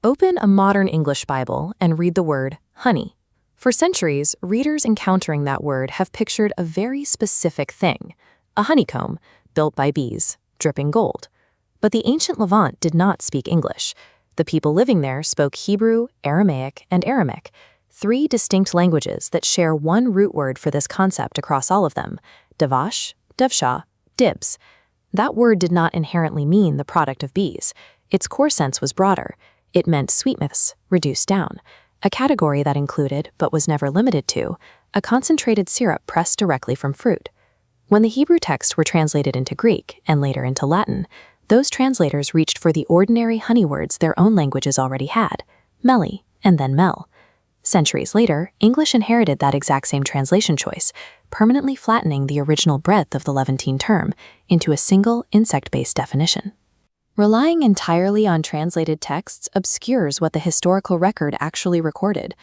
Open a modern English Bible and read the word honey. For centuries, readers encountering that word have pictured a very specific thing, a honeycomb built by bees, dripping gold. But the ancient Levant did not speak English. The people living there spoke Hebrew, Aramaic, and Aramic, three distinct languages that share one root word for this concept across all of them, Devash, Devsha, Dibs. That word did not inherently mean the product of bees. Its core sense was broader. It meant sweetness, reduced down, a category that included, but was never limited to, a concentrated syrup pressed directly from fruit. When the Hebrew texts were translated into Greek and later into Latin, those translators reached for the ordinary honey words their own languages already had, melli, and then mel. Centuries later, English inherited that exact same translation choice, permanently flattening the original breadth of the Levantine term into a single insect-based definition. Relying entirely on translated texts obscures what the historical record actually recorded.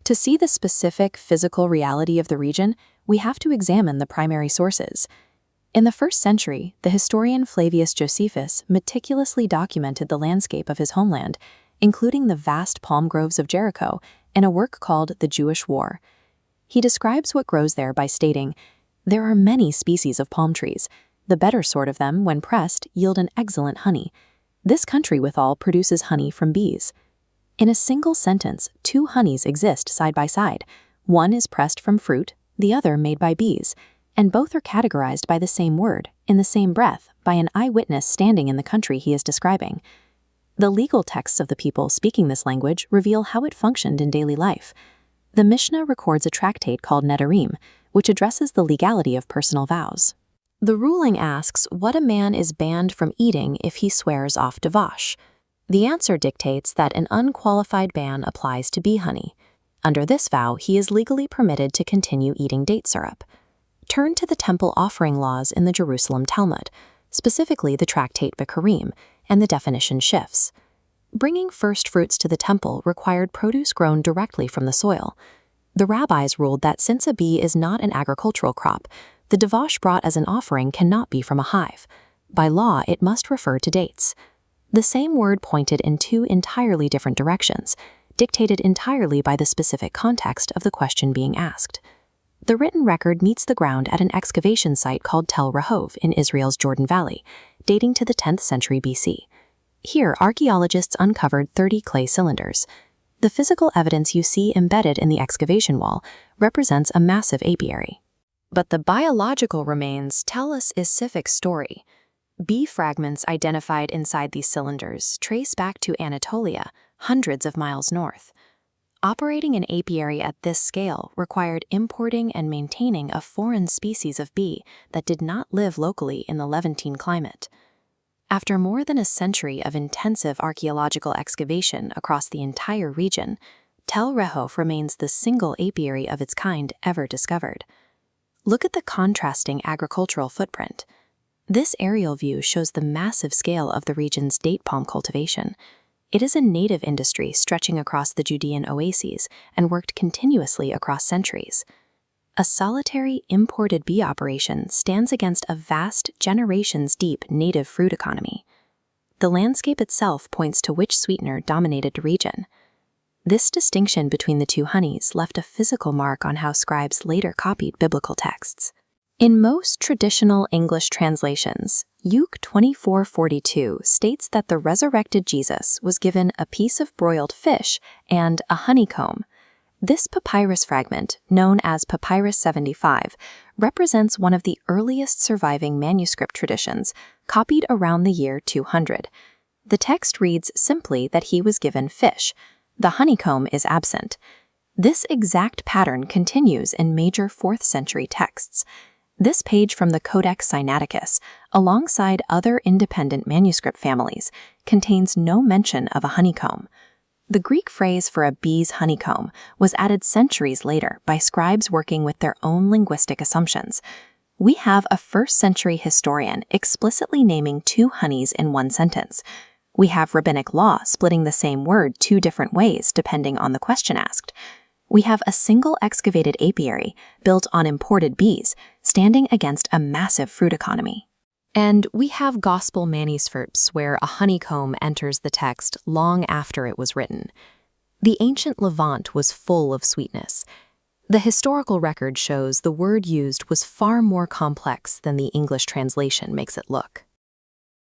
To see the specific physical reality of the region, we have to examine the primary sources. In the 1st century, the historian Flavius Josephus meticulously documented the landscape of his homeland, including the vast palm groves of Jericho, in a work called The Jewish War. He describes what grows there by stating, "There are many species of palm trees. The better sort of them, when pressed, yield an excellent honey. This country, withal, produces honey from bees." In a single sentence, two honeys exist side by side. One is pressed from fruit, the other made by bees, and both are categorized by the same word, in the same breath, by an eyewitness standing in the country he is describing. The legal texts of the people speaking this language reveal how it functioned in daily life. The Mishnah records a tractate called Nedarim, which addresses the legality of personal vows. The ruling asks what a man is banned from eating if he swears off Devash. The answer dictates that an unqualified ban applies to bee honey. Under this vow, he is legally permitted to continue eating date syrup. Turn to the temple offering laws in the Jerusalem Talmud, specifically the tractate Bikkurim, and the definition shifts. Bringing first fruits to the temple required produce grown directly from the soil. The rabbis ruled that since a bee is not an agricultural crop, the devash brought as an offering cannot be from a hive. By law, it must refer to dates. The same word pointed in two entirely different directions, dictated entirely by the specific context of the question being asked. The written record meets the ground at an excavation site called Tel Rehov in Israel's Jordan Valley, dating to the 10th century BC. Here, archaeologists uncovered 30 clay cylinders. The physical evidence you see embedded in the excavation wall represents a massive apiary. But the biological remains tell a specific story. Bee fragments identified inside these cylinders trace back to Anatolia, hundreds of miles north. Operating an apiary at this scale required importing and maintaining a foreign species of bee that did not live locally in the Levantine climate. After more than a century of intensive archaeological excavation across the entire region, Tel Rehov remains the single apiary of its kind ever discovered. Look at the contrasting agricultural footprint. This aerial view shows the massive scale of the region's date palm cultivation. It is a native industry stretching across the Judean oases and worked continuously across centuries. A solitary imported bee operation stands against a vast, generations-deep native fruit economy. The landscape itself points to which sweetener dominated the region. This distinction between the two honeys left a physical mark on how scribes later copied biblical texts. In most traditional English translations, Luke 24:42 states that the resurrected Jesus was given a piece of broiled fish and a honeycomb. This papyrus fragment, known as Papyrus 75, represents one of the earliest surviving manuscript traditions, copied around the year 200. The text reads simply that he was given fish. The honeycomb is absent. This exact pattern continues in major 4th century texts. This page from the Codex Sinaiticus, alongside other independent manuscript families, contains no mention of a honeycomb. The Greek phrase for a bee's honeycomb was added centuries later by scribes working with their own linguistic assumptions. We have a 1st century historian explicitly naming two honeys in one sentence. We have rabbinic law splitting the same word two different ways depending on the question asked. We have a single excavated apiary built on imported bees standing against a massive fruit economy. And we have gospel manuscripts where a honeycomb enters the text long after it was written. The ancient Levant was full of sweetness. The historical record shows the word used was far more complex than the English translation makes it look.